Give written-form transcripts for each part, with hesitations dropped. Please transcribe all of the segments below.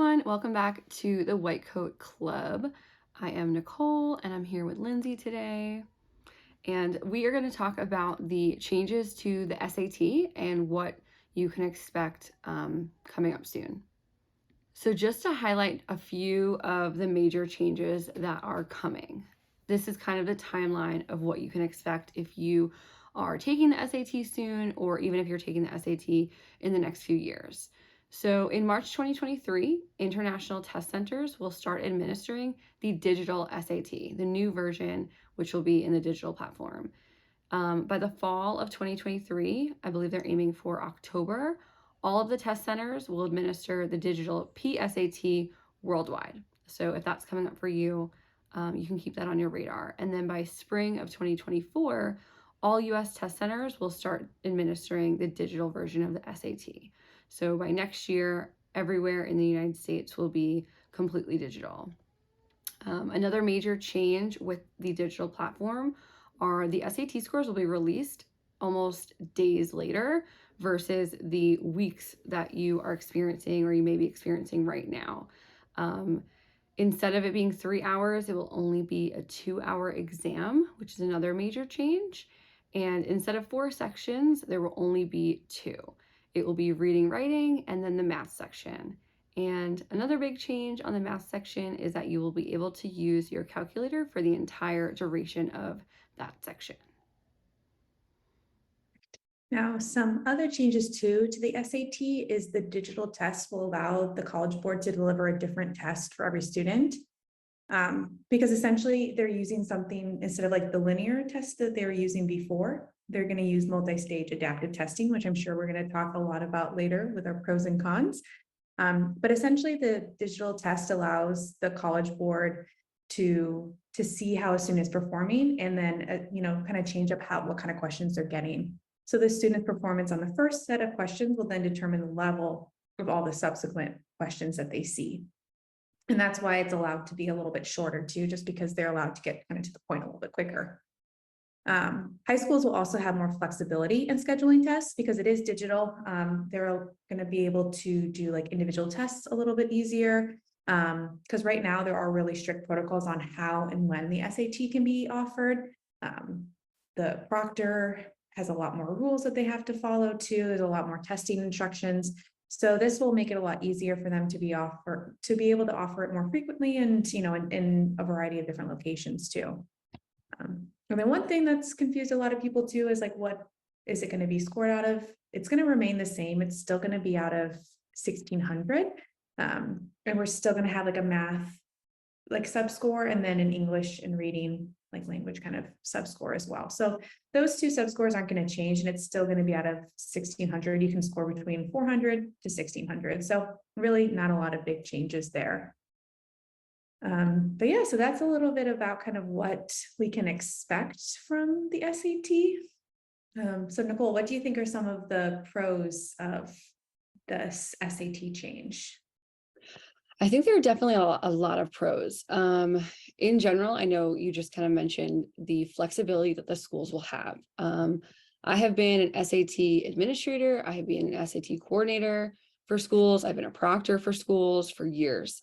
everyone, welcome back to the White Coat Club. I am Nicole and I'm here with Lindsay today. And we are going to talk about the changes to the SAT and what you can expect coming up soon. So just to highlight a few of the major changes that are coming. This is kind of the timeline of what you can expect if you are taking the SAT soon, or even if you're taking the SAT in the next few years. So in March 2023, international test centers will start administering the digital SAT, the new version, which will be in the digital platform. By the fall of 2023, I believe they're aiming for October, all of the test centers will administer the digital PSAT worldwide. So if that's coming up for you, you can keep that on your radar. And then by spring of 2024, all US test centers will start administering the digital version of the SAT. So by next year, everywhere in the United States will be completely digital. Another major change with the digital platform are the SAT scores will be released almost days later versus the weeks that you are experiencing or you may be experiencing right now. Instead of it being 3 hours, it will only be a 2-hour exam, which is another major change. And instead of 4 sections, there will only be 2. It will be reading, writing, and then the math section. And another big change on the math section is that you will be able to use your calculator for the entire duration of that section. Now, some other changes too to the SAT is the digital test will allow the College Board to deliver a different test for every student. Because essentially they're using something instead of like the linear test that they were using before, they're going to use multi-stage adaptive testing, which I'm sure we're going to talk a lot about later with our pros and cons. But essentially the digital test allows the College Board to see how a student is performing and then, kind of change up what kind of questions they're getting. So the student's performance on the first set of questions will then determine the level of all the subsequent questions that they see. And that's why it's allowed to be a little bit shorter too, just because they're allowed to get kind of to the point a little bit quicker. High schools will also have more flexibility in scheduling tests because it is digital. They're going to be able to do like individual tests a little bit easier. Because right now there are really strict protocols on how and when the SAT can be offered. The proctor has a lot more rules that they have to follow too. There's a lot more testing instructions. So this will make it a lot easier for them to be able to offer it more frequently and, in a variety of different locations too. And then one thing that's confused a lot of people too is like, what is it going to be scored out of? It's going to remain the same. It's still going to be out of 1600. And we're still going to have like a math, like subscore, and then an English and reading, like language kind of subscore as well. So those 2 subscores aren't going to change and it's still going to be out of 1600. You can score between 400 to 1600. So really not a lot of big changes there. But yeah, so that's a little bit about kind of what we can expect from the SAT. So Nicole, what do you think are some of the pros of this SAT change? I think there are definitely a lot of pros. In general, I know you just kind of mentioned the flexibility that the schools will have. I have been an SAT administrator. I have been an SAT coordinator for schools. I've been a proctor for schools for years.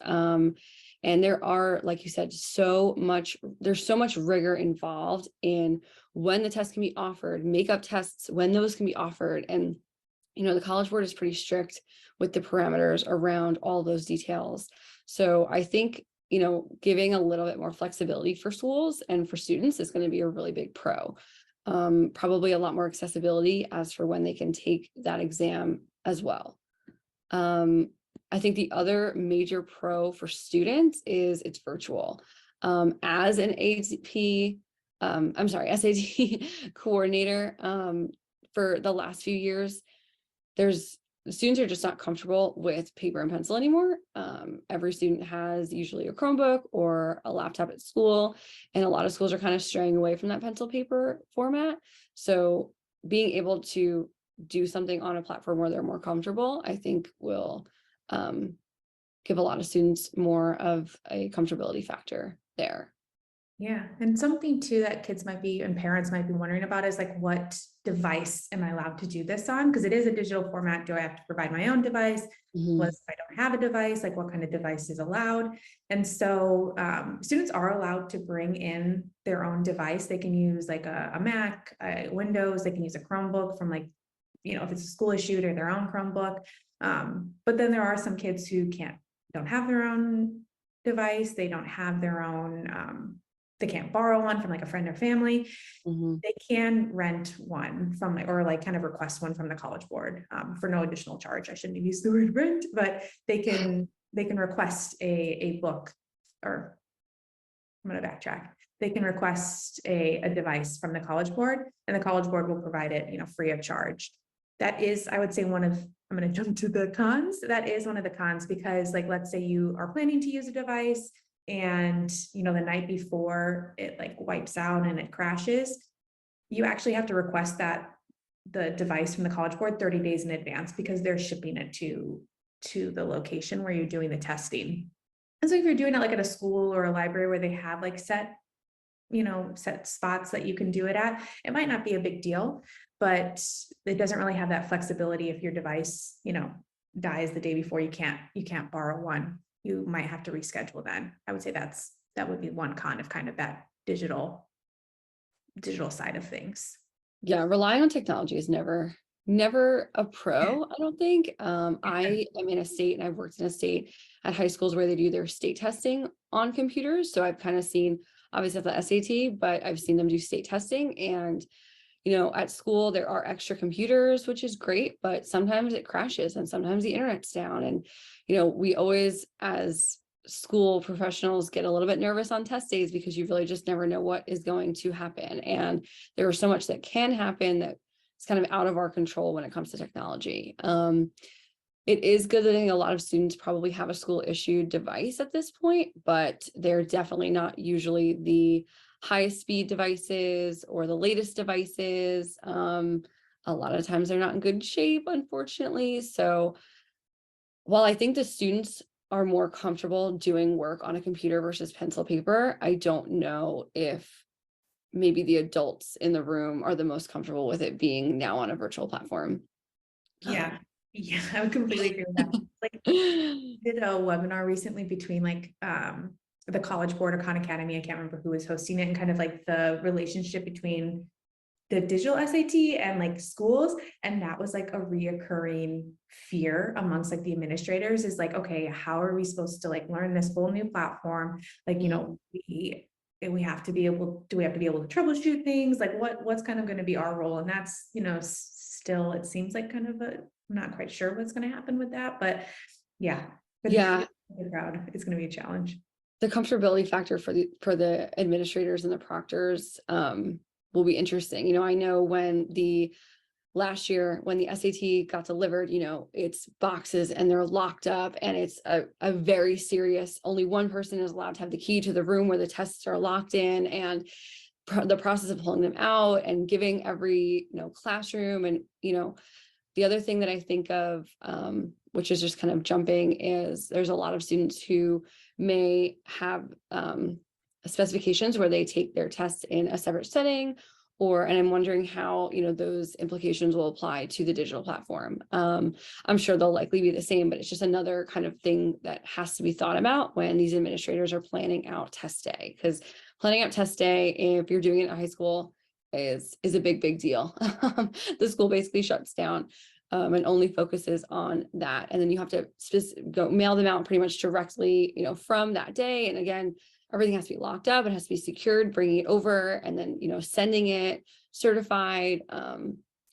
And there are, like you said, there's so much rigor involved in when the test can be offered, makeup tests, when those can be offered. And, the College Board is pretty strict with the parameters around all those details. So I think, giving a little bit more flexibility for schools and for students is going to be a really big pro. Probably a lot more accessibility as for when they can take that exam as well. I think the other major pro for students is it's virtual. As an SAT coordinator for the last few years, students are just not comfortable with paper and pencil anymore. Every student has usually a Chromebook or a laptop at school, and a lot of schools are kind of straying away from that pencil paper format. So being able to do something on a platform where they're more comfortable, I think will give a lot of students more of a comfortability factor there. Yeah, and something too that kids might be and parents might be wondering about is like, what device am I allowed to do this on? Because it is a digital format. Do I have to provide my own device? What Mhm. if I don't have a device? Like, what kind of device is allowed? And so students are allowed to bring in their own device. They can use like a Mac, Windows. They can use a Chromebook from like, if it's a school issued or their own Chromebook. But then there are some kids who don't have their own device. They don't have their own. They can't borrow one from like a friend or family. Mhm. They can rent one from or like kind of request one from the College Board for no additional charge. I shouldn't have used the word rent, but they can request a book, or I'm going to backtrack. They can request a device from the College Board, and the College Board will provide it, free of charge. That is, I would say, I'm going to jump to the cons. That is one of the cons, because like, let's say you are planning to use a device and, the night before it like wipes out and it crashes, you actually have to request the device from the College Board 30 days in advance, because they're shipping it to the location where you're doing the testing. And so if you're doing it like at a school or a library where they have like set spots that you can do it at, it might not be a big deal, but it doesn't really have that flexibility. If your device, dies the day before, you can't borrow one. You might have to reschedule then. I would say that would be one con of kind of that digital side of things. Yeah, relying on technology is never a pro, I don't think. I am in a state and I've worked in a state at high schools where they do their state testing on computers. So I've kind of seen obviously the SAT, but I've seen them do state testing. And at school there are extra computers, which is great, but sometimes it crashes and sometimes the internet's down. And we always, as school professionals, get a little bit nervous on test days because you really just never know what is going to happen. And there is so much that can happen that it's kind of out of our control when it comes to technology. It is good that I think a lot of students probably have a school issued device at this point, but they're definitely not usually the highest speed devices or the latest devices. A lot of times they're not in good shape, unfortunately. So while I think the students are more comfortable doing work on a computer versus pencil paper, I don't know if maybe the adults in the room are the most comfortable with it being now on a virtual platform. Yeah, yeah, I would completely agree with that. Like, did a webinar recently between like the College Board or Khan Academy. I can't remember who was hosting it, and kind of like the relationship between the digital SAT and like schools. And that was like a reoccurring fear amongst like the administrators, is like, okay, how are we supposed to like learn this whole new platform? Like, Mhm. we have to be able, do we have to be able to troubleshoot things? Like what's kind of going to be our role? And that's, still, it seems like kind of I'm not quite sure what's going to happen with that, but yeah, for Yeah, the crowd, it's going to be a challenge. the comfortability factor for the administrators and the proctors will be interesting. I know when the last year when the SAT got delivered, it's boxes and they're locked up and it's a very serious, only one person is allowed to have the key to the room where the tests are locked in, and the process of pulling them out and giving every, classroom. And, the other thing that I think of, which is just kind of jumping, is there's a lot of students who may have specifications where they take their tests in a separate setting, and I'm wondering how, those implications will apply to the digital platform. I'm sure they'll likely be the same, but it's just another kind of thing that has to be thought about when these administrators are planning out test day, because planning out test day, if you're doing it in high school, is a big deal. The school basically shuts down and only focuses on that. And then you have to go mail them out pretty much directly, from that day. And again, everything has to be locked up. It has to be secured, bringing it over, and then, sending it certified.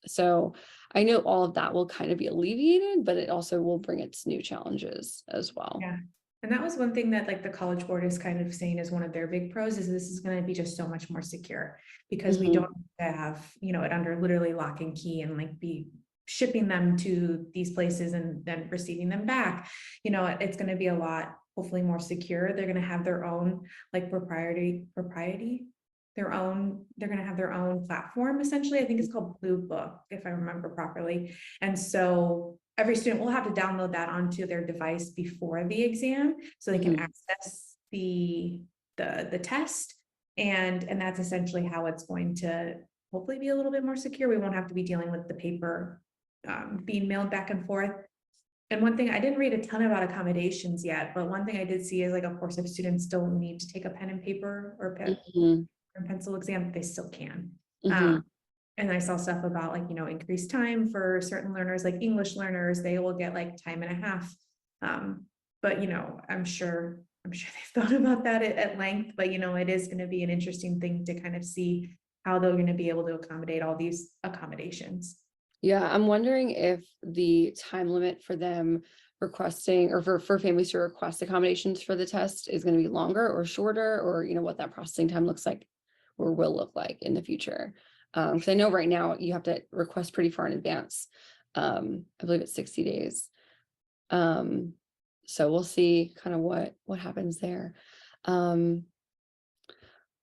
So I know all of that will kind of be alleviated, but it also will bring its new challenges as well. Yeah. And that was one thing that like the College Board is kind of saying is one of their big pros, is this is going to be just so much more secure, because we Mhm. don't have, it under literally lock and key and like be shipping them to these places and then receiving them back. It's going to be a lot, hopefully more secure. They're going to have their own like they're going to have their own platform. Essentially, I think it's called Blue Book, if I remember properly. And so every student will have to download that onto their device before the exam, so they can Mhm. access the test. And that's essentially how it's going to hopefully be a little bit more secure. We won't have to be dealing with the paper being mailed back and forth. And one thing, I didn't read a ton about accommodations yet, but one thing I did see is, like, of course, if students still need to take a pen and paper or pen Mhm. and pencil exam, they still can. Mhm. And I saw stuff about, like, increased time for certain learners, like English learners, they will get like time and a half. But I'm sure they've thought about that at length, but it is going to be an interesting thing to kind of see how they're going to be able to accommodate all these accommodations. Yeah, I'm wondering if the time limit for them requesting or for families to request accommodations for the test is going to be longer or shorter, or what that processing time looks like or will look like in the future. Because I know right now you have to request pretty far in advance. I believe it's 60 days. Um, so we'll see kind of what happens there. Um,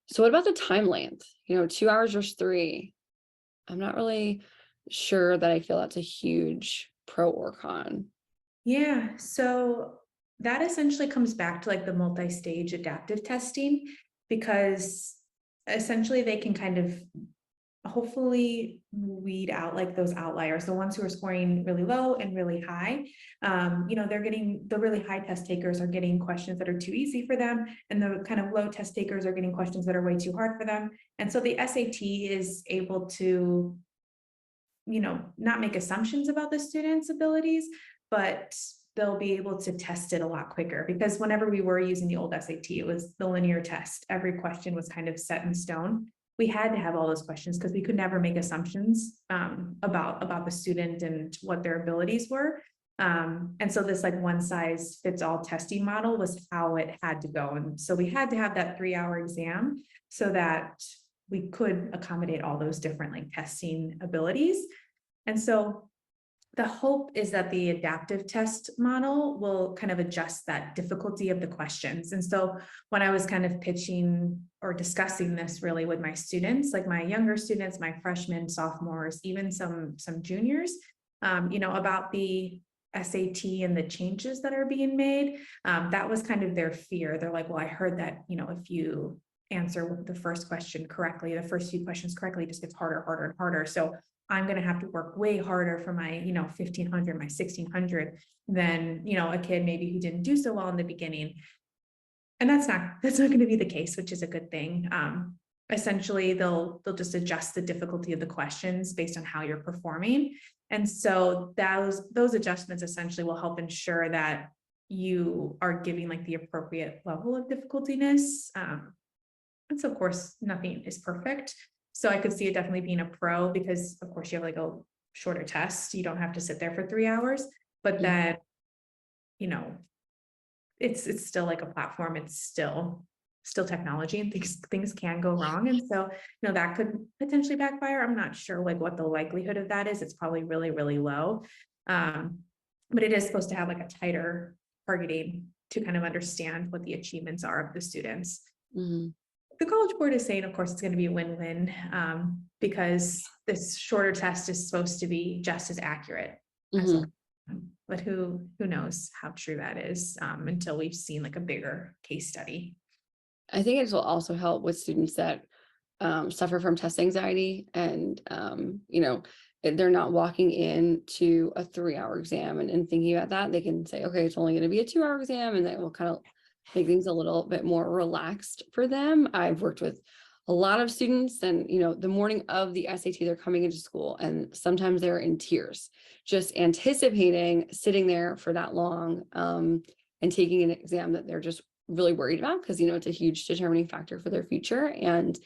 so what about the time length? 2 hours versus 3. I'm not really sure that I feel that's a huge pro or con. Yeah, so that essentially comes back to, like, the multi-stage adaptive testing, because essentially they can kind of hopefully weed out, like, those outliers, the ones who are scoring really low and really high. They're getting, the really high test takers are getting questions that are too easy for them, and the kind of low test takers are getting questions that are way too hard for them. And so the SAT is able to, not make assumptions about the student's abilities, but they'll be able to test it a lot quicker, because whenever we were using the old SAT, it was the linear test. Every question was kind of set in stone. We had to have all those questions because we could never make assumptions about the student and what their abilities were. And so this, like, one size fits all testing model was how it had to go. And so we had to have that 3-hour exam so that we could accommodate all those different, like, testing abilities. And so the hope is that the adaptive test model will kind of adjust that difficulty of the questions. And so when I was kind of pitching or discussing this really with my students, like my younger students, my freshmen, sophomores, even some juniors, about the SAT and the changes that are being made, that was kind of their fear. They're like, well, I heard that, if you answer the first question correctly, the first few questions correctly, it just gets harder, harder, and harder. So I'm going to have to work way harder for my, 1500, my 1600 than, a kid maybe who didn't do so well in the beginning. And that's not going to be the case, which is a good thing. Essentially they'll just adjust the difficulty of the questions based on how you're performing. And so those adjustments essentially will help ensure that you are giving, like, the appropriate level of difficultiness. And so of course, nothing is perfect. So I could see it definitely being a pro, because of course you have, like, a shorter test. You don't have to sit there for 3 hours, but Mhm. then, you know, it's still like a platform. It's still technology, and things can go wrong. And so, that could potentially backfire. I'm not sure, like, what the likelihood of that is. It's probably really, really low. Um, but it is supposed to have, like, a tighter targeting to kind of understand what the achievements are of the students. Mhm. The College Board is saying, of course, it's going to be a win-win, because this shorter test is supposed to be just as accurate as the, Mhm. but who knows how true that is, until we've seen, like, a bigger case study. I think it will also help with students that suffer from test anxiety, and if they're not walking into a 3-hour exam and thinking about that. They can say, okay, it's only going to be a 2-hour exam, and that will kind of make things a little bit more relaxed for them. I've worked with a lot of students, and the morning of the SAT, they're coming into school and sometimes they're in tears, just anticipating sitting there for that long, and taking an exam that they're just really worried about, because it's a huge determining factor for their future. And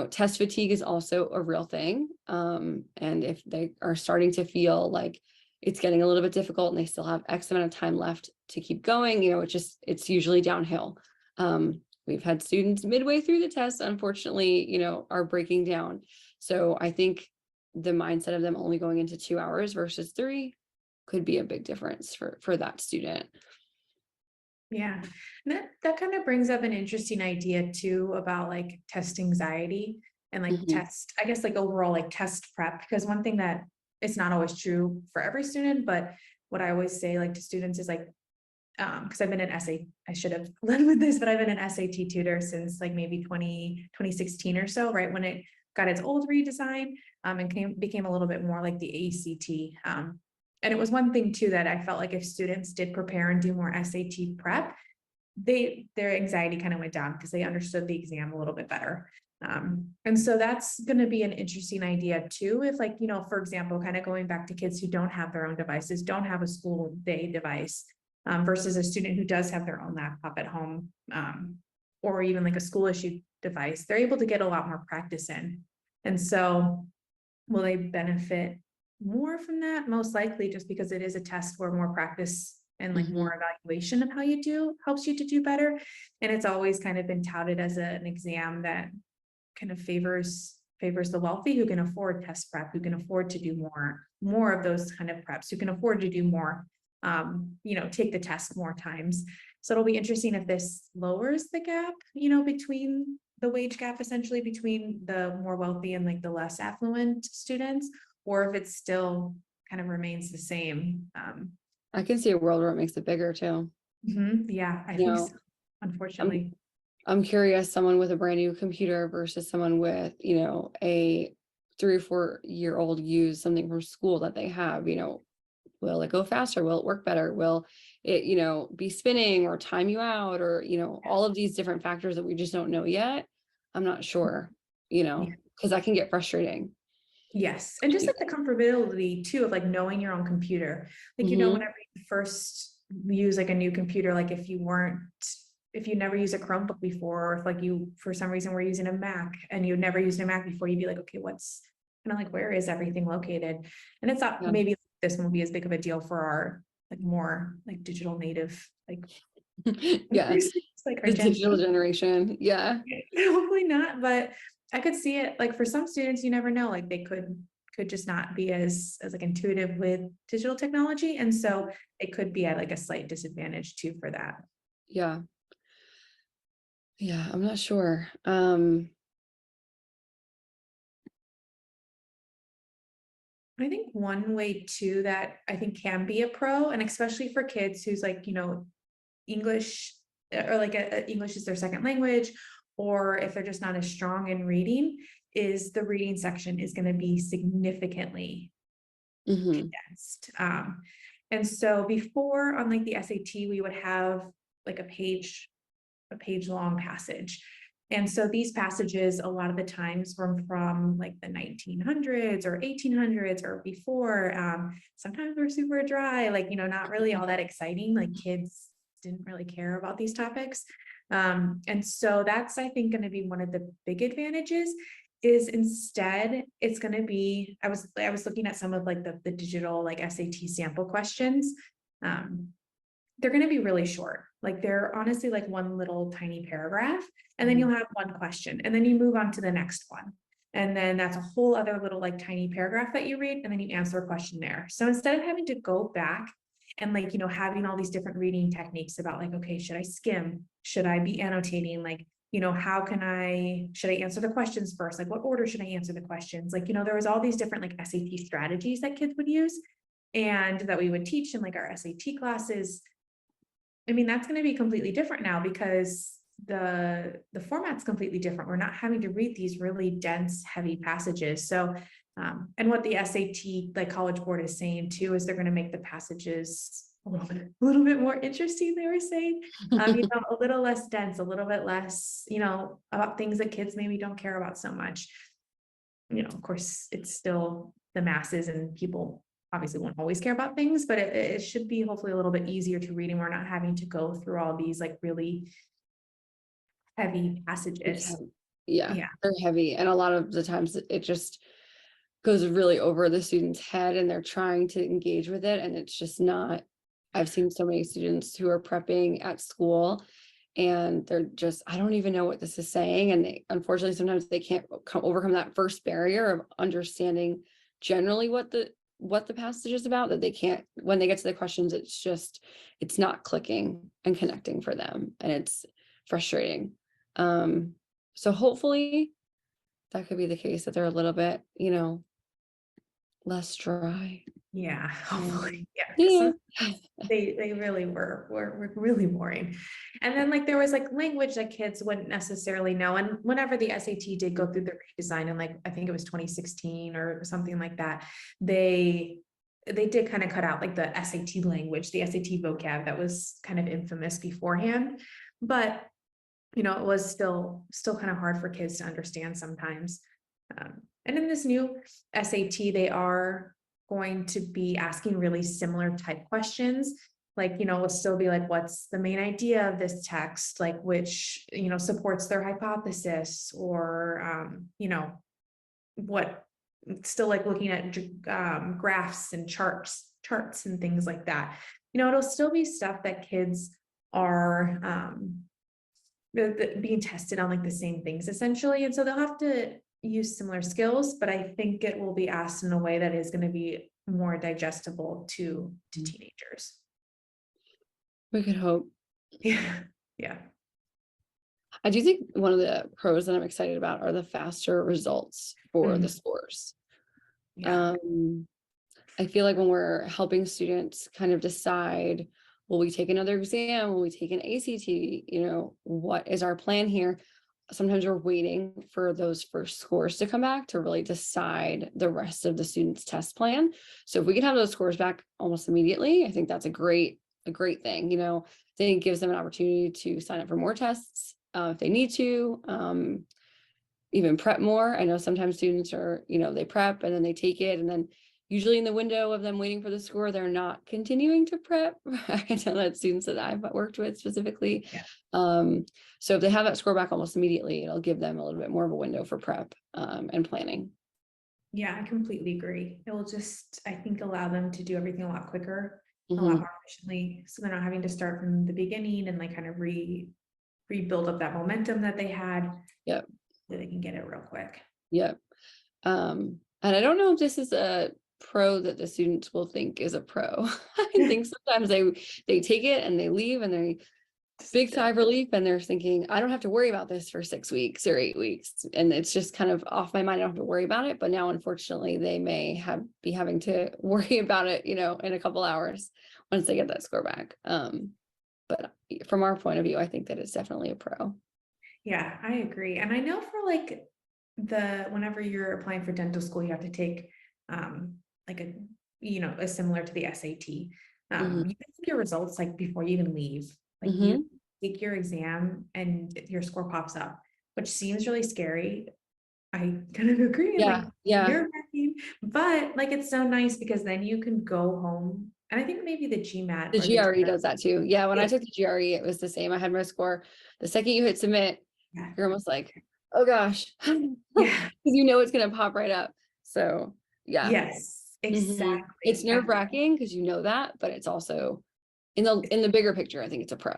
test fatigue is also a real thing. And if they are starting to feel like it's getting a little bit difficult and they still have X amount of time left to keep going, it's usually downhill. We've had students midway through the test, unfortunately, are breaking down. So I think the mindset of them only going into 2 hours versus 3 could be a big difference for that student. Yeah, and that kind of brings up an interesting idea too about, like, test anxiety and, like, Mhm. test, I guess, like, overall, like, test prep. Because one thing that it's not always true for every student, but what I always say, like, to students is, like, because I've been an essay, I should have led with this, but I've been an SAT tutor since like maybe 2016 or so, right when it got its old redesign, and became a little bit more like the ACT. And it was one thing too that I felt like if students did prepare and do more SAT prep, their anxiety kind of went down because they understood the exam a little bit better. And so that's going to be an interesting idea too. If like, for example, kind of going back to kids who don't have their own devices, don't have a school day device, versus a student who does have their own laptop at home, or even like a school issued device, they're able to get a lot more practice in. And so will they benefit more from that? Most likely, just because it is a test where more practice and like more evaluation of how you do helps you to do better. And it's always kind of been touted as an exam that kind of favors the wealthy who can afford test prep, who can afford to do more of those kind of preps, who can afford to do more, take the test more times. So it'll be interesting if this lowers the gap, between the wage gap, essentially between the more wealthy and like the less affluent students, or if it still kind of remains the same. I can see a world where it makes it bigger too. Yeah, I You think so, know, unfortunately. I'm curious, someone with a brand new computer versus someone with, a 3 or 4 year old use something from school that they have, will it go faster? Will it work better? Will it, be spinning or time you out or, all of these different factors that we just don't know yet. I'm not sure, Yeah. because that can get frustrating. Yes, and just like the comfortability too of like knowing your own computer. Like, Mhm. whenever you first use like a new computer, like if you never use a Chromebook before, or if like you for some reason were using a Mac and you'd never used a Mac before, you'd be like, okay, what's kind of like where is everything located? And it's not Yeah. maybe this won't be as big of a deal for our like more like digital native like Yeah. like our The Gen digital generation. Yeah. hopefully not, but I could see it like for some students, you never know, like they could just not be as like intuitive with digital technology. And so it could be at like a slight disadvantage too for that. Yeah. Yeah. I'm not sure. I think one way too that I think can be a pro, and especially for kids who's like, English or like English is their second language, or if they're just not as strong in reading, is the reading section is going to be significantly Mhm. condensed. And so before on like the SAT, we would have like a page long passage. And so these passages, a lot of the times were from like the 1900s or 1800s or before. Sometimes we're super dry, like, not really all that exciting. Like kids didn't really care about these topics. And so that's, I think, going to be one of the big advantages is instead it's going to be, I was looking at some of like the digital like SAT sample questions. They're going to be really short. Like they're honestly like one little tiny paragraph, and then you'll have one question, and then you move on to the next one. And then that's a whole other little like tiny paragraph that you read, and then you answer a question there. So instead of having to go back and like, having all these different reading techniques about like, okay, should I skim? Should I be annotating? Like, should I answer the questions first? Like, what order should I answer the questions? Like, there was all these different like SAT strategies that kids would use and that we would teach in like our SAT classes. I mean, that's going to be completely different now because the format's completely different. We're not having to read these really dense, heavy passages. So, and what the SAT, like College Board is saying too, is they're going to make the passages a little bit more interesting, they were saying, a little less dense, a little bit less, about things that kids maybe don't care about so much. Of course, it's still the masses and people obviously won't always care about things, but it should be hopefully a little bit easier to read and we're not having to go through all these like really heavy It's passages. heavy. Yeah, Yeah. they're heavy. And a lot of the times it just goes really over the student's head and they're trying to engage with it. And it's just not, I've seen so many students who are prepping at school and they're just, I don't even know what this is saying. And they, unfortunately, sometimes they can't overcome that first barrier of understanding generally what the passage is about, that they can't, when they get to the questions, it's not clicking and connecting for them. And it's frustrating. So hopefully that could be the case, that they're a little bit, Less dry. Yeah, hopefully, Um, yeah, 'cause yeah. some they really were really boring. And then, like, there was, like, language that kids wouldn't necessarily know, and whenever the SAT did go through the redesign in, like, I think it was 2016 or something like that, they they did kinda cut out, like, the SAT language, the SAT vocab that was kind of infamous beforehand, but, it was still kinda hard for kids to understand sometimes. And in this new SAT, they are going to be asking really similar type questions. Like, it'll still be like, what's the main idea of this text? Like, which, supports their hypothesis, or, what, still like looking at graphs and charts and things like that. It'll still be stuff that kids are being tested on, like, the same things essentially, and so they'll have to use similar skills, but I think it will be asked in a way that is gonna be more digestible to teenagers. We could hope. Yeah, yeah. I do think one of the pros that I'm excited about are the faster results for the Mhm. scores. Yeah. Um, I feel like when we're helping students kind of decide, will we take another exam? Will we take an ACT? What is our plan here? Sometimes we're waiting for those first scores to come back to really decide the rest of the student's test plan. So if we can have those scores back almost immediately, I think that's a great thing. I think it gives them an opportunity to sign up for more tests if they need to. Even prep more. I know sometimes students are, they prep and then they take it, and then usually in the window of them waiting for the score, they're not continuing to prep. I know that students that I've worked with specifically. Yeah. Um, so if they have that score back almost immediately, it'll give them a little bit more of a window for prep and planning. Yeah, I completely agree. It will just, I think, allow them to do everything a lot quicker, a lot Hmm. more efficiently, so they're not having to start from the beginning and, like, kind of rebuild up that momentum that they had, Yep. so they can get it real quick. Yep. And I don't know if this is a pro that the students will think is a pro. I think sometimes they take it and they leave and they big sigh of relief, and they're thinking, I don't have to worry about this for 6 weeks or 8 weeks, and it's just kind of off my mind. I don't have to worry about it. But now, unfortunately, they may be having to worry about it, in a couple hours once they get that score back. But from our point of view, I think that it's definitely a pro. Yeah, I agree. And I know for, like, whenever you're applying for dental school, you have to take like a similar to the SAT. Hmm. You can take your results, like, before you even leave. Like, you Hmm. take your exam and your score pops up, which seems really scary. I kind of agree, like, Yeah, yeah. nerve-wracking, but, like, it's so nice because then you can go home. And I think maybe the GMAT The or the GRE does that too. Yeah, when I yeah, took the GRE, it was the same. I had my score. The second you hit submit, yeah, you're almost like, oh gosh, because yeah. it's gonna pop right up. So yeah. Yes, It's exactly. nerve-wracking because you know that, but it's also in the bigger picture, I think it's a pro.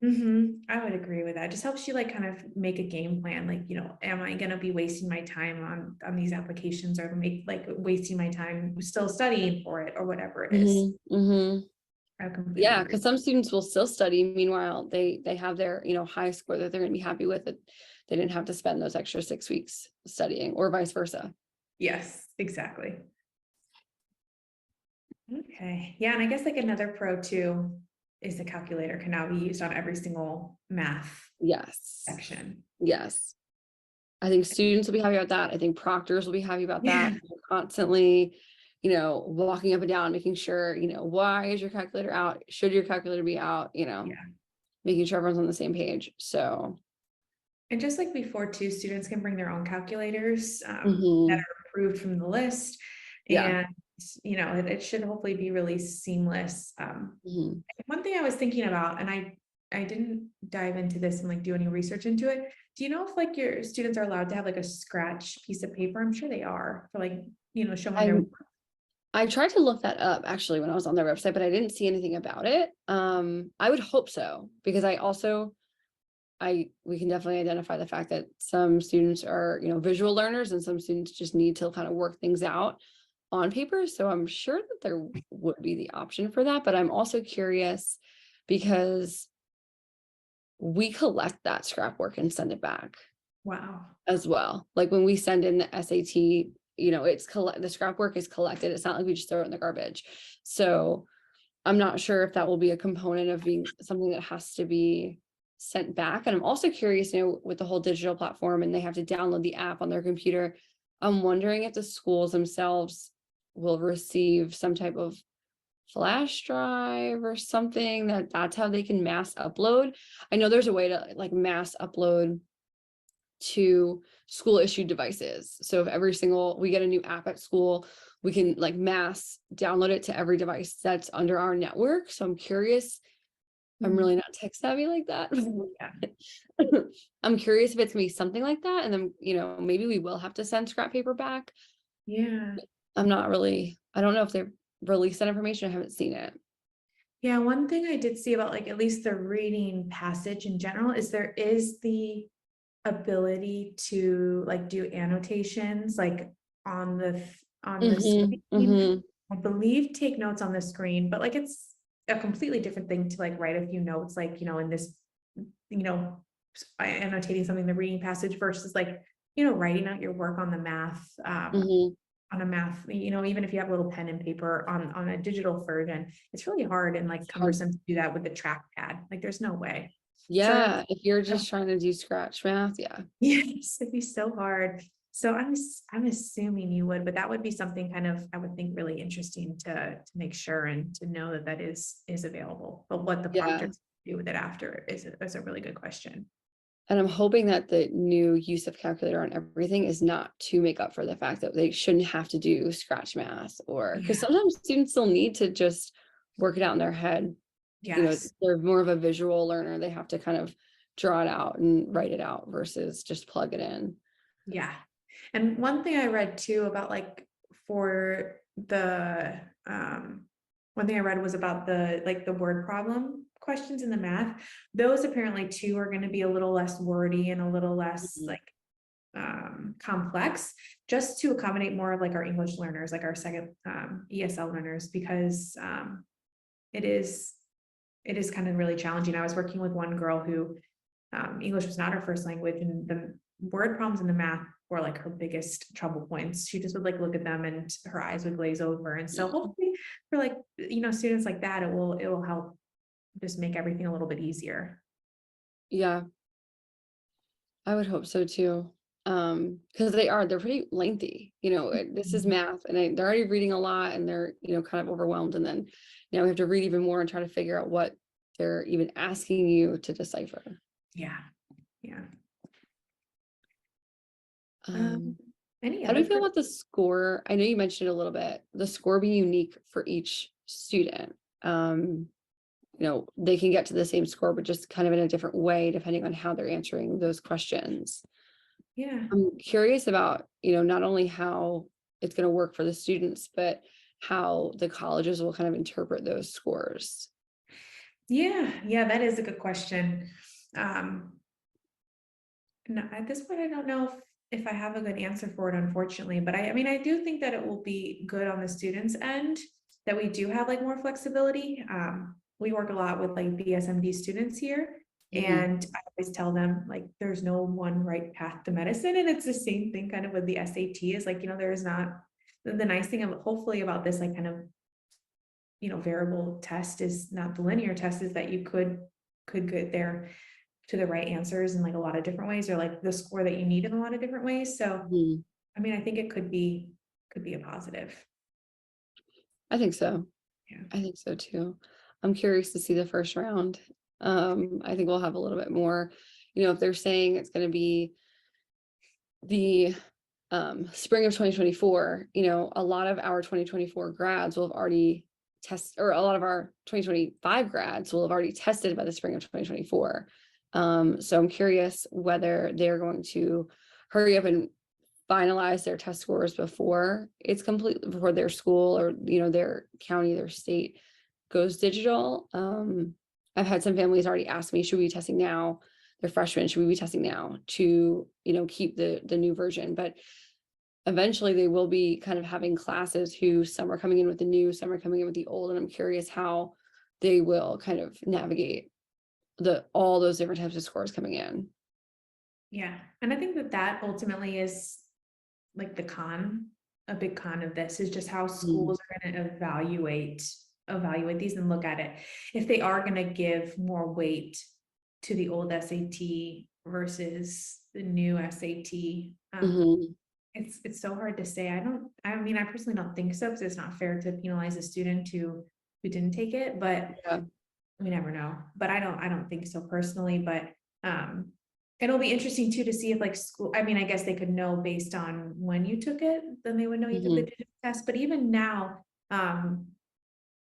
I would agree with that. Just helps you, like, kind of make a game plan. Like, am I gonna be wasting my time on these applications, or wasting my time still studying for it, or whatever it is. Mhm, mhm. I completely Yeah, agree. because some students will still study. Meanwhile, they have their, high score that they're gonna be happy with it. They didn't have to spend those extra 6 weeks studying, or vice versa. Yes, exactly. Okay. Yeah, and I guess, like, another pro too is the calculator can now be used on every single math Yes. section. Yes. I think students will be happy about that. I think proctors will be happy about that. Yeah. They're constantly, walking up and down, making sure, why is your calculator out? Should your calculator be out? Yeah. Making sure everyone's on the same page. So, And just like before too, students can bring their own calculators that mhm, are approved from the list. yeah. And, it should hopefully be really seamless. Mhm. One thing I was thinking about, and I didn't dive into this and, like, do any research into it. Do you know if, like, your students are allowed to have, like, a scratch piece of paper? I'm sure they are, for, like, showing I their. I tried to look that up actually when I was on their website, but I didn't see anything about it. I would hope so, because I we can definitely identify the fact that some students are, visual learners, and some students just need to kind of work things out on paper. So I'm sure that there would be the option for that, but I'm also curious because we collect that scrap work and send it back Wow. as well. Like when we send in the SAT the scrapwork is collected. It's not like we just throw it in the garbage. So I'm not sure if that will be a component of being something that has to be sent back. And I'm also curious, with the whole digital platform and they have to download the app on their computer, I'm wondering if the schools themselves will receive some type of flash drive or something that's how they can mass upload. I know there's a way to like mass upload to school issued devices. So if we get a new app at school, we can like mass download it to every device that's under our network. So I'm curious. I'm Mm, really not tech savvy like that. yeah. I'm curious if it's gonna be something like that. And then, maybe we will have to send scrap paper back. Yeah. I don't know if they've released that information. I haven't seen it. Yeah, one thing I did see about like at least the reading passage in general is there is the ability to like do annotations like on the Mm-hmm, screen. mm-hmm, I believe take notes on the screen, but like it's a completely different thing to like write a few notes, like, in this, annotating something, the reading passage versus like, writing out your work on the math, mm-hmm. on a math, even if you have a little pen and paper on a digital version, it's really hard and like It's hard. cumbersome to do that with the trackpad. Like there's no way. So Yeah, if you're that's just trying to do scratch math, yeah. yes, it'd be so hard. So I'm assuming you would, but that would be something kind of, I would think, really interesting to make sure and to know that that is available. But what the Yeah. proctors do with it after is a really good question. And I'm hoping that the new use of calculator on everything is not to make up for the fact that they shouldn't have to do scratch math, or because Yeah. sometimes students still need to just work it out in their head. Yes. They're more of a visual learner. They have to kind of draw it out and write it out versus just plug it in. Yeah. And one thing I read too about like for the one thing I read was about the like the word problem questions in the math. Those apparently too are going to be a little less wordy and a little less Mhm. like complex, just to accommodate more of like our English learners, like our second ESL learners, because it is it is kind of really challenging. I was working with one girl who English was not her first language, and the word problems in the math were like her biggest trouble points. She just would like look at them and her eyes would glaze over. And so hopefully for like, students like that, it will help just make everything a little bit easier. Yeah, I would hope so too. Because they're pretty lengthy. This is Mhm. math, and they're already reading a lot, and they're kind of overwhelmed, and then now we have to read even more and try to figure out what they're even asking you to decipher. Yeah. Yeah. Um, Um, any how do you other feel about the score? I know you mentioned it a little bit, the score being unique for each student. Um, they can get to the same score, but just kind of in a different way, depending on how they're answering those questions. yeah. I'm curious about, not only how it's going to work for the students, but how the colleges will kind of interpret those scores. Yeah. Yeah. That is a good question. Um, No, at this point, I don't know if I have a good answer for it, unfortunately, but I mean, I do think that it will be good on the students' end, that we do have like more flexibility. We work a lot with like BSMD students here, Mhm. and I always tell them like there's no one right path to medicine, and it's the same thing kind of with the SAT is like, there is not the nice thing of hopefully about this like kind of variable test is not the linear test, is that you could get there to the right answers in like a lot of different ways, or like the score that you need in a lot of different ways. So, Mhm. I mean, I think it could be a positive. I think so. Yeah. I think so too. I'm curious to see the first round. I think we'll have a little bit more, if they're saying it's going to be the spring of 2024, a lot of our 2024 grads will have already or a lot of our 2025 grads will have already tested by the spring of 2024. So I'm curious whether they're going to hurry up and finalize their test scores before it's complete, before their school or their county, their state goes digital. I've had some families already ask me, should we be testing now? They're freshmen, should we be testing now to keep the new version? But eventually they will be kind of having classes who some are coming in with the new, some are coming in with the old, and I'm curious how they will kind of navigate all those different types of scores coming in. Yeah. And I think that that ultimately is like the con a big con of this, is just how Mm. schools are going to evaluate these and look at it. If they are going to give more weight to the old SAT versus the new SAT, Mhm. it's so hard to say. I mean, I personally don't think so, because it's not fair to penalize a student who didn't take it, but Yeah. we never know. But I don't think so personally, but um it'll be interesting too to see if like school, I mean, I guess they could know based on when you took it, then they would know you took the Mhm. digital test. But even now,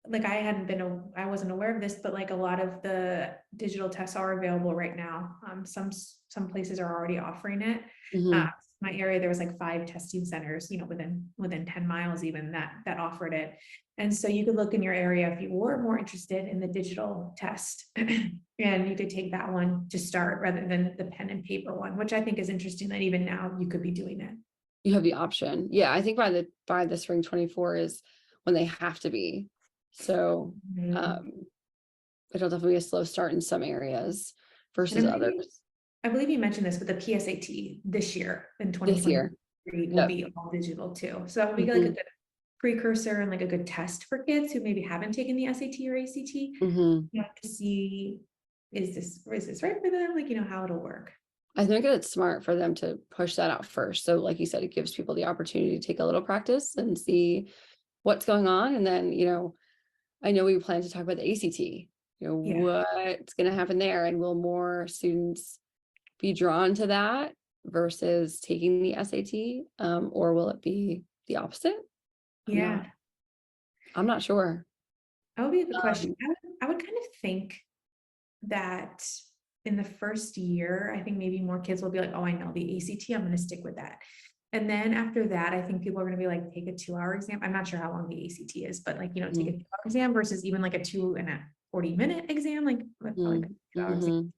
like I wasn't aware of this, but like a lot of the digital tests are available right now. Some places are already offering it. Uh, Mhm. my area, there was like 5 testing centers, within 10 miles even that offered it. And so you could look in your area if you were more interested in the digital test and you could take that one to start rather than the pen and paper one, which I think is interesting that even now you could be doing it. You have the option. Yeah, I think by the spring 24 is when they have to be. So, Mhm. um, it'll definitely be a slow start in some areas And versus others I believe you mentioned this, but the PSAT this year in this year. 2023 will Yep. be all digital too. So that will be like a Mhm. good precursor and like a good test for kids who maybe haven't taken the SAT or ACT, Mhm. to see, is this right for them? Like, how it'll work. I think it's smart for them to push that out first. So like you said, it gives people the opportunity to take a little practice and see what's going on. And then, I know we plan to talk about the ACT, Yeah, what's going to happen there, and will more students be drawn to that versus taking the SAT, or will it be the opposite? I'm not. yeah, I'm not sure. that would be a good question. Um, I would kind of think that in the first year, I think maybe more kids will be like, oh, I know the ACT, I'm going to stick with that. And then after that, I think people are going to be like, take a 2-hour exam. I'm not sure how long the ACT is, but like, take a mhm, 2-hour exam versus even like a 40-minute exam. Like, that's probably mhm, like a 2 hour exam. mhm.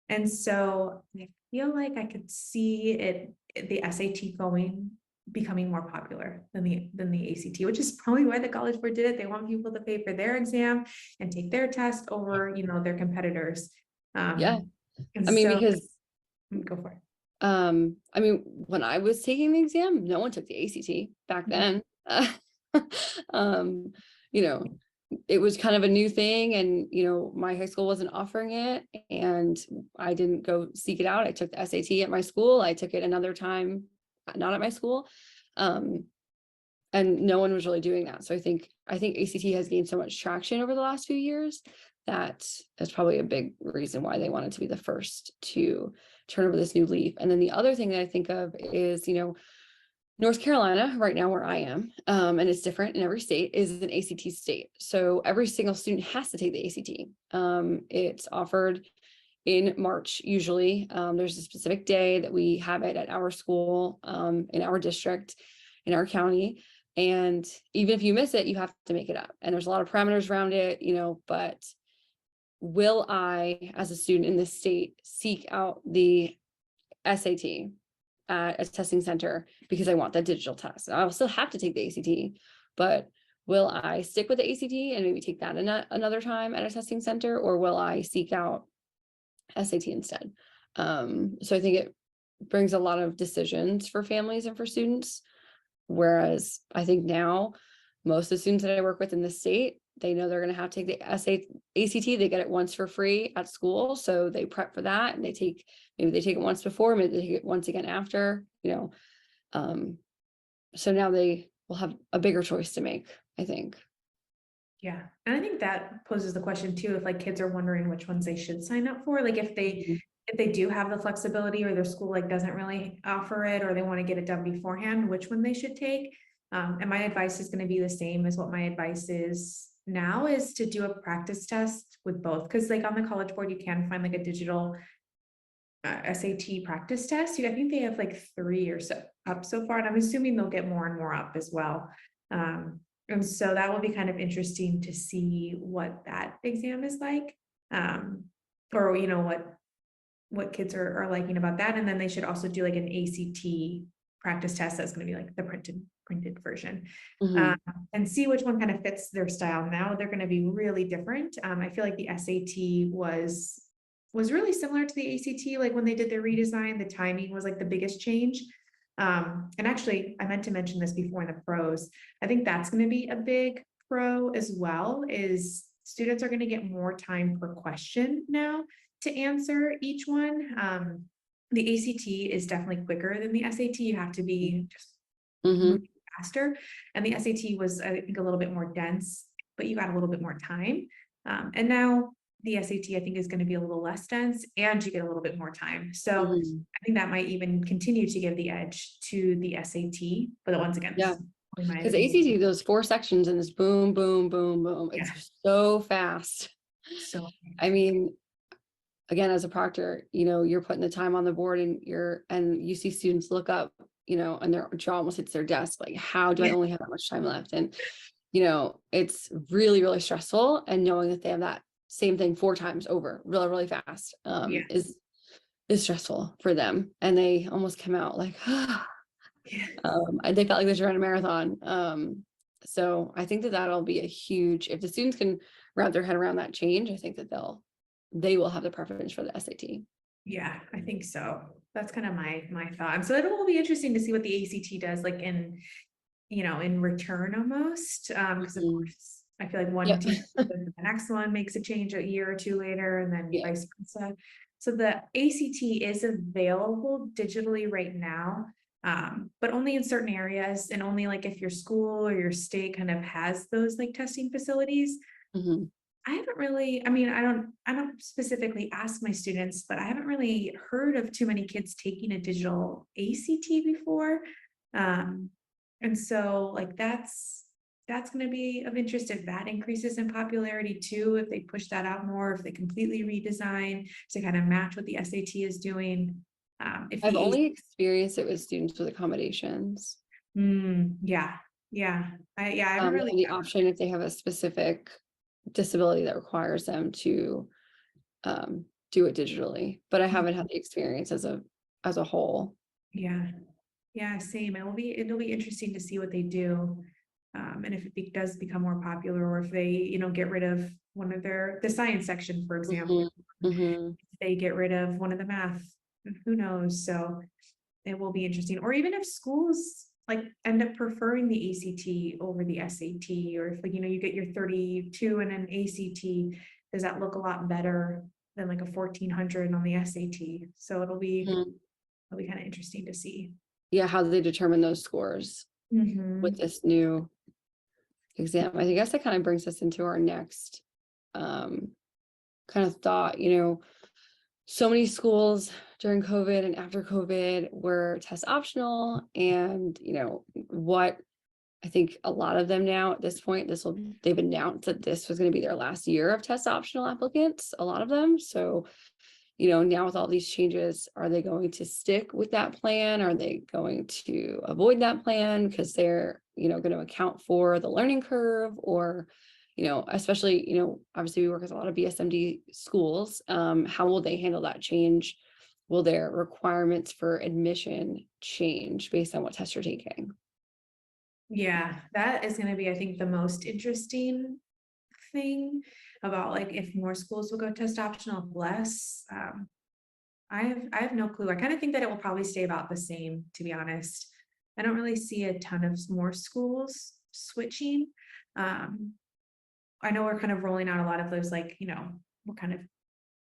And so I feel like I could see the SAT becoming more popular than the ACT, which is probably why the College Board did it. They want people to pay for their exam and take their test over, their competitors. Yeah. And I mean, so because go for it. when I was taking the exam, no one took the ACT back Mhm. then. Um, you know, it was kind of a new thing, and my high school wasn't offering it, and I didn't go seek it out. I took the SAT at my school. I took it another time, not at my school. Um, and no one was really doing that. So I think ACT has gained so much traction over the last few years that that's probably a big reason why they wanted to be the first to turn over this new leaf. And then the other thing that I think of is, North Carolina, right now where I am, and it's different in every state, is an ACT state. So every single student has to take the ACT. It's offered in March usually. There's a specific day that we have it at our school, in our district, in our county. And even if you miss it, you have to make it up. And there's a lot of parameters around it, but will I, as a student in this state, seek out the SAT at a testing center because I want that digital test? I'll still have to take the ACT, but will I stick with the ACT and maybe take that another time at a testing center, or will I seek out SAT instead? So I think it brings a lot of decisions for families and for students. Whereas I think now most of the students that I work with in the state, they know they're going to have to take the ACT. They get it once for free at school. So they prep for that, and maybe they take it once before, maybe they take it once again after. Um, so now they will have a bigger choice to make, I think. Yeah. And I think that poses the question too, if like kids are wondering which ones they should sign up for, like Mhm. if they do have the flexibility or their school like doesn't really offer it, or they want to get it done beforehand, which one they should take. And my advice is going to be the same as what my advice is now, is to do a practice test with both. Cause like on the College Board, you can find like a digital SAT practice test. I think they have like 3 or so up so far, and I'm assuming they'll get more and more up as well. And so that will be kind of interesting to see what that exam is like, um, or what kids are liking about that. And then they should also do like an ACT practice test that's going to be like the printed version, um, Mhm. and see which one kind of fits their style. Now they're going to be really different. I feel like the SAT was really similar to the ACT. Like when they did their redesign, the timing was like the biggest change. And actually, I meant to mention this before in the pros. I think that's going to be a big pro as well, is students are going to get more time per question now to answer each one. The ACT is definitely quicker than the SAT. You have to be just Mm-hmm. moving faster. And the SAT was, I think, a little bit more dense, but you got a little bit more time. And now the SAT, I think, is going to be a little less dense and you get a little bit more time. So Mm-hmm. I think that might even continue to give the edge to the SAT. But once again, this Yeah. is only my Because opinion. ACT, those 4 sections and this boom, boom, boom, boom. Yeah. It's so fast. So I mean, again, as a proctor, you're putting the time on the board and you see students look up, and their jaw almost hits their desk. Like, how do I yeah, only have that much time left? And, it's really, really stressful. And knowing that they have that same thing 4 times over really, really fast, yeah, is stressful for them. And they almost come out like, yeah. and they felt like they should run a marathon. So I think that that'll be a huge, if the students can wrap their head around that change, I think that they will have the preference for the SAT. Yeah, I think so. That's kind of my thought. And so it will be interesting to see what the ACT does, like in return almost. Because of Mhm. course, I feel like one Yep. teacher, the next one makes a change a year or two later, and then Yeah. vice versa. So the ACT is available digitally right now, but only in certain areas, and only like if your school or your state kind of has those like testing facilities. Mhm. I haven't really, I mean, I don't specifically ask my students, but I haven't really heard of too many kids taking a digital ACT before. Um, and so like that's going to be of interest if that increases in popularity too, if they push that out more, if they completely redesign to kind of match what the SAT is doing. If I've the only experienced it with students with accommodations. yeah, yeah, I haven't They really, have the option if they have a specific disability that requires them to do it digitally, but I haven't had the experience as a whole. yeah. Yeah, same. It'll be interesting to see what they do. And if does become more popular, or if they, get rid of one of the science section, for example, Mhm. Mhm. if they get rid of one of the math, who knows? So it will be interesting. Or even if schools like end up preferring the ACT over the SAT, or if like, you get your 32 and an ACT, does that look a lot better than like a 1400 on the SAT? So Mhm. it'll be kind of interesting to see. Yeah, how do they determine those scores with Mhm. this new exam? I guess that kind of brings us into our next um, kind of thought. So many schools during COVID and after COVID were test optional, and what I think a lot of them now at this point, they've announced that this was going to be their last year of test optional applicants, a lot of them. So now with all these changes, are they going to stick with that plan? Are they going to avoid that plan because they're, going to account for the learning curve? Or, especially, obviously we work with a lot of BSMD schools. How will they handle that change? Will their requirements for admission change based on what test you're taking? Yeah, that is gonna be, I think, the most interesting thing about like if more schools will go test optional, if less. I have no clue. I kind of think that it will probably stay about the same, to be honest. I don't really see a ton of more schools switching. Um, I know we're kind of rolling out a lot of those, like, we're kind of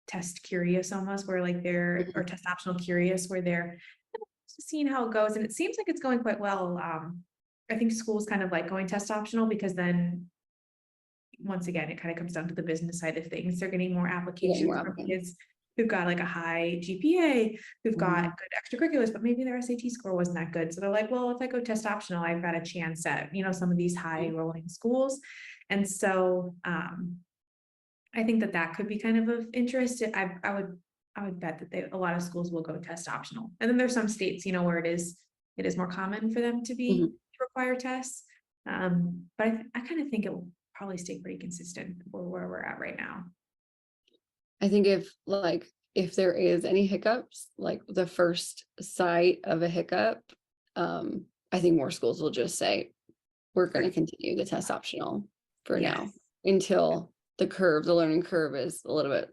test curious almost, where like they're, or Mhm. test optional curious, where they're seeing how it goes. And it seems like it's going quite well. I think schools kind of like going test optional because then once again, it kind of comes down to the business side of things. They're getting more You're getting applications more from applicants. kids who've got like a high GPA, who've got Mhm. good extracurriculars, but maybe their SAT score wasn't that good. So they're like, well, if I go test optional, I've got a chance at, some of these high rolling schools. And so I think that that could be kind of interest. I would bet that a lot of schools will go test optional. And then there's some states, where it is more common for them Mhm. to require tests. But I kind of think it will probably stay pretty consistent where we're at right now. I think if there is any hiccups, like the first sight of a hiccup, I think more schools will just say, we're going to continue the test optional for now Yes. until the learning curve is a little bit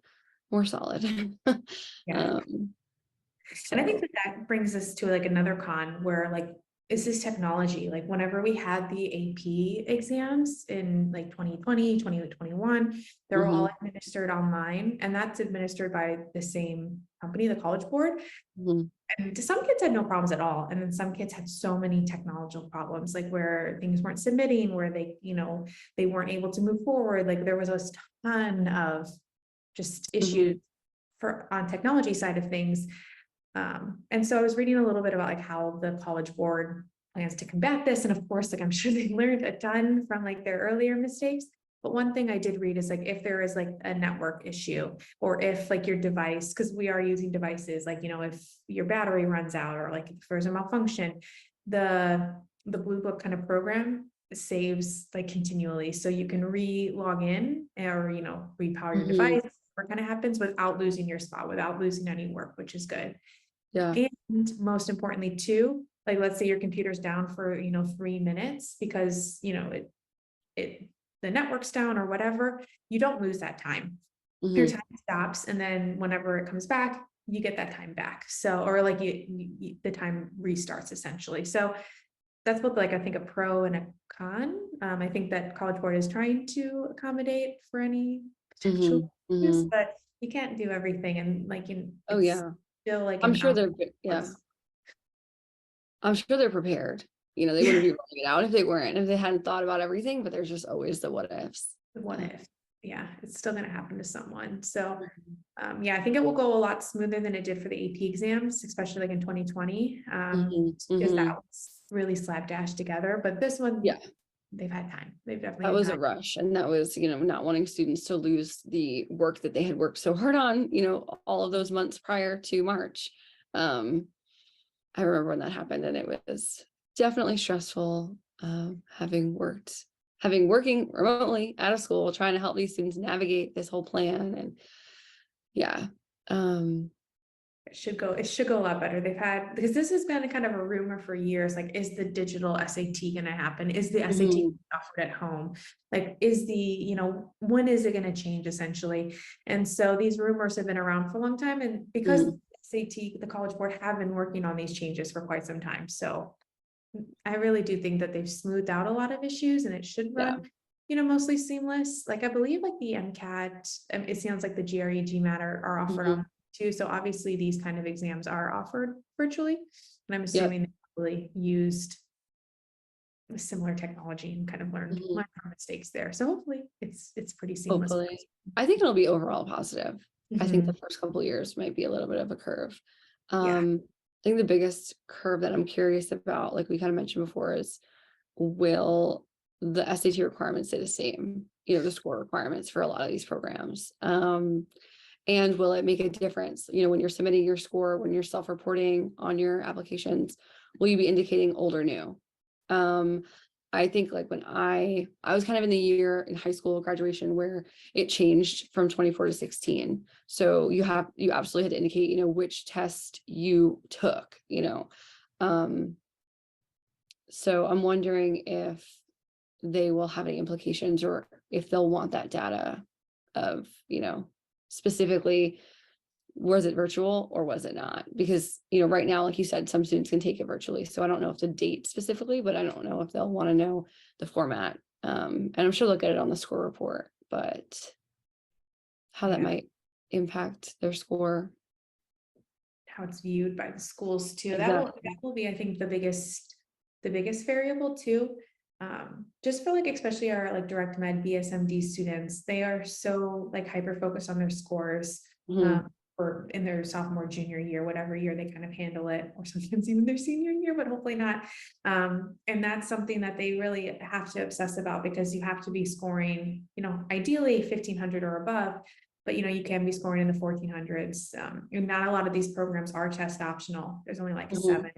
more solid. Yeah. Um, And I think So, that that brings us to like another con where like, is this technology? Like whenever we had the AP exams in like 2020, 2021, they were all mhm, administered online, and that's administered by the same company, the College Board. mhm, And some kids had no problems at all. And then some kids had so many technological problems, like where things weren't submitting, where they, they weren't able to move forward. Like there was a ton of just issues mhm, for on technology side of things. And so I was reading a little bit about like how the College Board plans to combat this. And of course, like I'm sure they learned a ton from like their earlier mistakes. But one thing I did read is like if there is like a network issue, or if like your device, because we are using devices, like if your battery runs out, or like if there's a malfunction, the Blue Book kind of program saves like continually. So you can re-log in, or repower your mhm. device, what kind of happens without losing your spot, without losing any work, which is good. Yeah. And most importantly too, like let's say your computer's down for 3 minutes because it the network's down or whatever, you don't lose that time. Your Mhm, time stops, and then whenever it comes back, you get that time back. So, or like the time restarts essentially. So that's both like I think a pro and a con. I think that College Board is trying to accommodate for any potential mhm, issues, mhm. but you can't do everything, and like Oh, it's yeah. still like I'm an sure out. they're, yeah. I'm sure they're prepared. They wouldn't be rolling it out if they weren't, if they hadn't thought about everything, but there's just always the what ifs. What Uh, if? Yeah, it's still going to happen to someone. So, mhm, yeah, I think it will go a lot smoother than it did for the AP exams, especially like in 2020, mhm, because that mhm. was really slapdash together. But this one, Yeah, they've had time. They've definitely that had was a time. rush. And that was, not wanting students to lose the work that they had worked so hard on, all of those months prior to March. Um, I remember when that happened, and it was definitely stressful, having working remotely out of school, trying to help these students navigate this whole plan. And yeah. Um, It should go a lot better. They've had, because this has been kind of a rumor for years, like, is the digital SAT gonna happen? Is the SAT mhm, offered at home? Like, is when is it gonna change essentially? And so these rumors have been around for a long time, and because mhm, SAT, the College Board have been working on these changes for quite some time. So I really do think that they've smoothed out a lot of issues, and it should yeah. run, mostly seamless. Like I believe like the MCAT, it sounds like the GRE, GMAT are offered Mhm, on too. So obviously these kind of exams are offered virtually. And I'm yep. assuming they probably used a similar technology and kind of Mhm, learned from mistakes there. So hopefully it's pretty seamless. hopefully. I think it'll be overall positive. I think the Mhm. first couple years might be a little bit of a curve. Yeah. I think the biggest curve that I'm curious about, like we kind of mentioned before, is will the SAT requirements stay the same? The score requirements for a lot of these programs. And will it make a difference? When you're submitting your score, when you're self-reporting on your applications, will you be indicating old or new? Um, I think like when I was kind of in the year in high school graduation where it changed from 24 to 16. So you absolutely had to indicate, which test you took. Um, so I'm wondering if they will have any implications, or if they'll want that data of, specifically, was it virtual or was it not? Because, right now, like you said, some students can take it virtually. So I don't know if the date specifically, but I don't know if they'll want to know the format. And I'm sure they'll get it on the score report, but how that Yeah. might impact their score. How it's viewed by the schools too. That Exactly. will be, I think, the biggest variable too. Just for like especially our like direct med BSMD students, they are so like hyper focused on their scores. Mhm, Um, or in their sophomore, junior year, whatever year they kind of handle it, or sometimes even their senior year, but hopefully not. And that's something that they really have to obsess about, because you have to be scoring, ideally 1,500 or above, but you can be scoring in the 1400s. And not a lot of these programs are test optional. There's only like mhm, 7,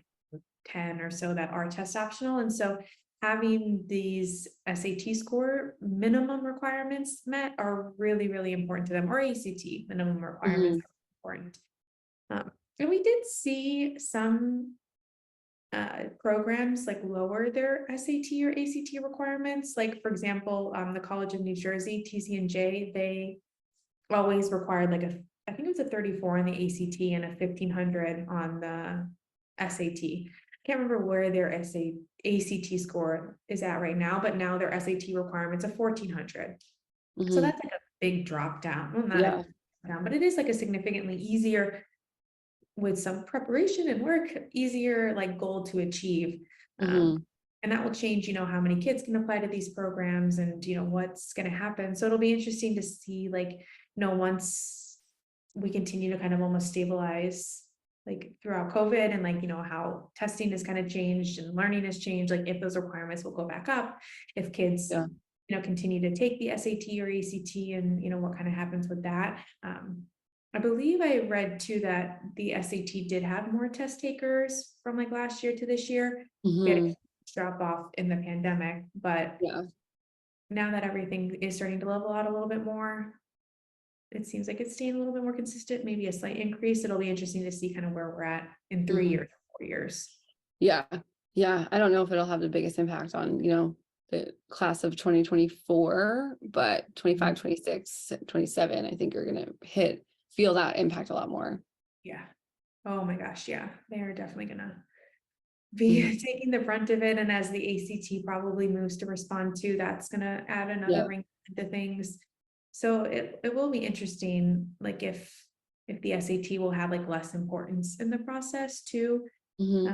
10 or so that are test optional. And so having these SAT score minimum requirements met are really, really important to them, or ACT minimum requirements mhm, are important. And we did see some programs like lower their SAT or ACT requirements. Like for example, the College of New Jersey, TCNJ, they always required like a I think it was a 34 on the ACT and a 1500 on the SAT. I can't remember where their ACT score is at right now, but now their SAT requirement's a 1400. So Hmm. that's like a big drop down. Well, not a Yeah. down, but it is like a significantly easier, with some preparation and work, easier like goal to achieve. Um, Hmm. and that will change, how many kids can apply to these programs and, what's going to happen. So it'll be interesting to see, like, once we continue to kind of almost stabilize, like throughout COVID, and like, how testing has kind of changed and learning has changed, like if those requirements will go back up, if kids, Yeah. continue to take the SAT or ACT, and, what kind of happens with that. I believe I read too that the SAT did have more test takers from like last year to this year. We had a Hmm. drop off in the pandemic, but Yeah. now that everything is starting to level out a little bit more, it seems like it's staying a little bit more consistent, maybe a slight increase. It'll be interesting to see kind of where we're at in 3 years, 4 years. Yeah. Yeah. I don't know if it'll have the biggest impact on, the class of 2024, but 25, 26, 27, I think are going to feel that impact a lot more. Yeah. Oh my gosh. Yeah. They are definitely gonna Mhm. be taking the brunt of it. And as the ACT probably moves to respond to, that's gonna add another Yeah. ring to things. So it will be interesting, like if the SAT will have like less importance in the process too, uh, Hmm.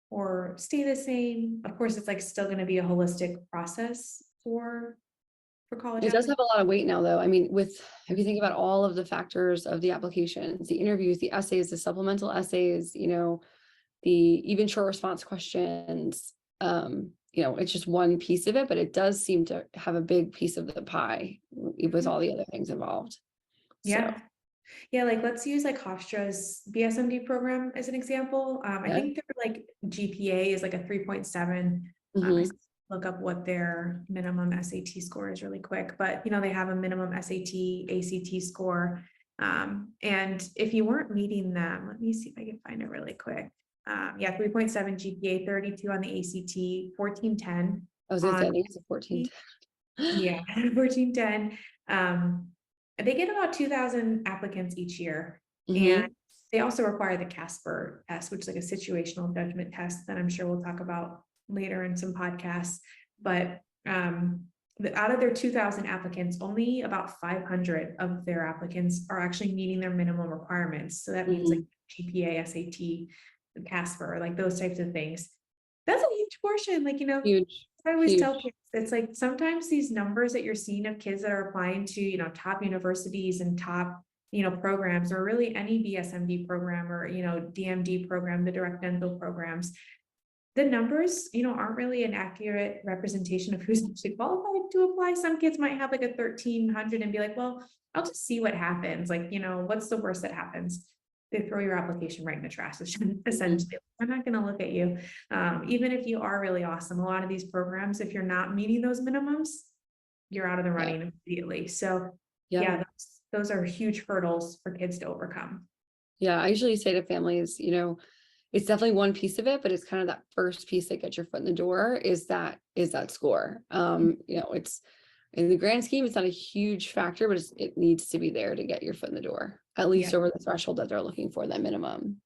or stay the same. Of course, it's like still gonna be a holistic process for college It does have applications. a lot of weight now, though. I mean, if you think about all of the factors of the applications, the interviews, the essays, the supplemental essays, the even short response questions, it's just one piece of it, but it does seem to have a big piece of the pie with all the other things involved. So, Yeah. Yeah, like let's use like Hofstra's BSMD program as an example. I yeah. think their like GPA is like a 3.7. Hmm. Look up what their minimum SAT score is really quick, but they have a minimum SAT, ACT score. And if you weren't meeting them, let me see if I can find it really quick. Yeah, 3.7 GPA, 32 on the ACT, 1410 I was gonna say, I on think it's a 14. yeah, 1410. Um, they get about 2,000 applicants each year. And Hmm. they also require the Casper test, which is like a situational judgment test that I'm sure we'll talk about later in some podcasts. But out of their 2,000 applicants, only about 500 of their applicants are actually meeting their minimum requirements. So that means like Hmm. GPA, SAT, Casper, like those types of things. That's a huge portion. Like, Huge, I always tell huge. kids, it's like sometimes these numbers that you're seeing of kids that are applying to, top universities and top, programs, or really any BSMD program, or, DMD program, the direct dental programs, the numbers, aren't really an accurate representation of who's actually qualified to apply. Some kids might have like a 1,300 and be like, well, I'll just see what happens. Like, what's the worst that happens? They throw your application right in the trash, Mhm. essentially. They're not going to look at you. Even if you are really awesome, a lot of these programs, if you're not meeting those minimums, you're out of the Yeah. running immediately. So Yeah. yeah, those are huge hurdles for kids to overcome. Yeah. I usually say to families, it's definitely one piece of it, but it's kind of that first piece that gets your foot in the door is that score. It's in the grand scheme, it's not a huge factor, but it needs to be there to get your foot in the door, at Yeah. least over the threshold that they're looking for, that minimum.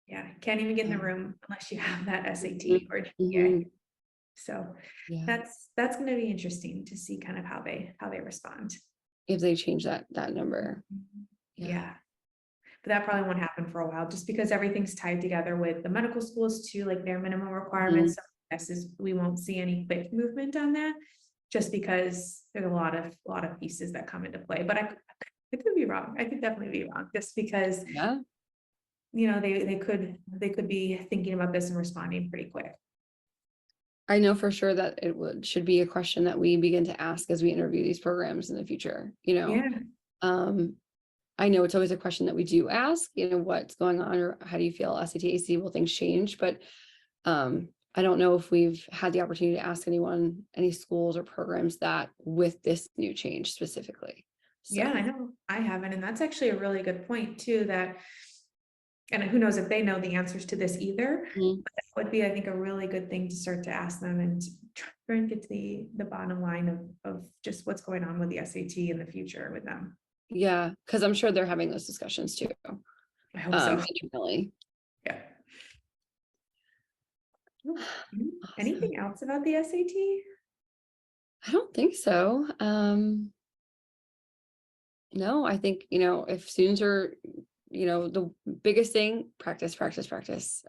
Yeah. Can't even get in the Um, room unless you have that SAT mhm, or GPA. mhm. So Yeah. that's going to be interesting to see kind of how they respond. If they change that number. Yeah. Yeah. But that probably won't happen for a while, just because everything's tied together with the medical schools too, like their minimum Mhm. requirements. So I guess is we won't see any quick movement on that, just because there's a lot of pieces that come into play. But I could be wrong. I could definitely be wrong, just because Yeah. they could be thinking about this and responding pretty quick. I know for sure that should be a question that we begin to ask as we interview these programs in the future. Yeah. Um, I know it's always a question that we do ask, what's going on, or how do you feel SAT, AC, will things change? But I don't know if we've had the opportunity to ask anyone, any schools or programs that with this new change specifically. Yeah, I So, know I haven't. And that's actually a really good point too, and who knows if they know the answers to this either, mhm. but that would be, I think, a really good thing to start to ask them, and try and get to the bottom line of just what's going on with the SAT in the future with them. Yeah, because I'm sure they're having those discussions too. I hope so. Internally. Yeah. Oh, Awesome. anything else about the SAT? I don't think so. No, I think, if students are, the biggest thing, practice, practice, practice,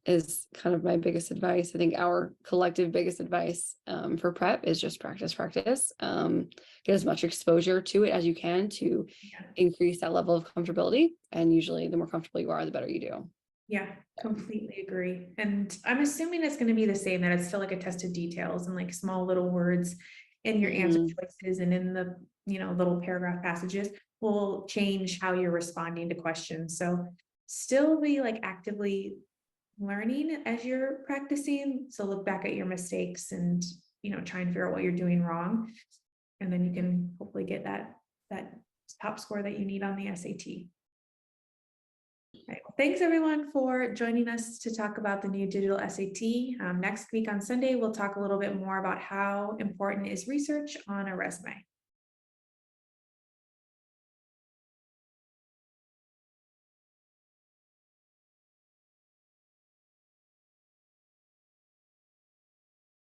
is kind of my biggest advice. I think our collective biggest advice for prep is just practice, practice. Get as much exposure to it as you can to Yeah. increase that level of comfortability. And usually the more comfortable you are, the better you do. Yeah, completely agree. And I'm assuming it's going to be the same, that it's still like a test of details and like small little words in your answer Mhm. choices and in the, little paragraph passages will change how you're responding to questions. So still be like actively learning as you're practicing. So look back at your mistakes and, try and figure out what you're doing wrong. And then you can hopefully get that top score that you need on the SAT. Right. Well, thanks everyone for joining us to talk about the new digital SAT. Next week on Sunday, we'll talk a little bit more about how important is research on a resume.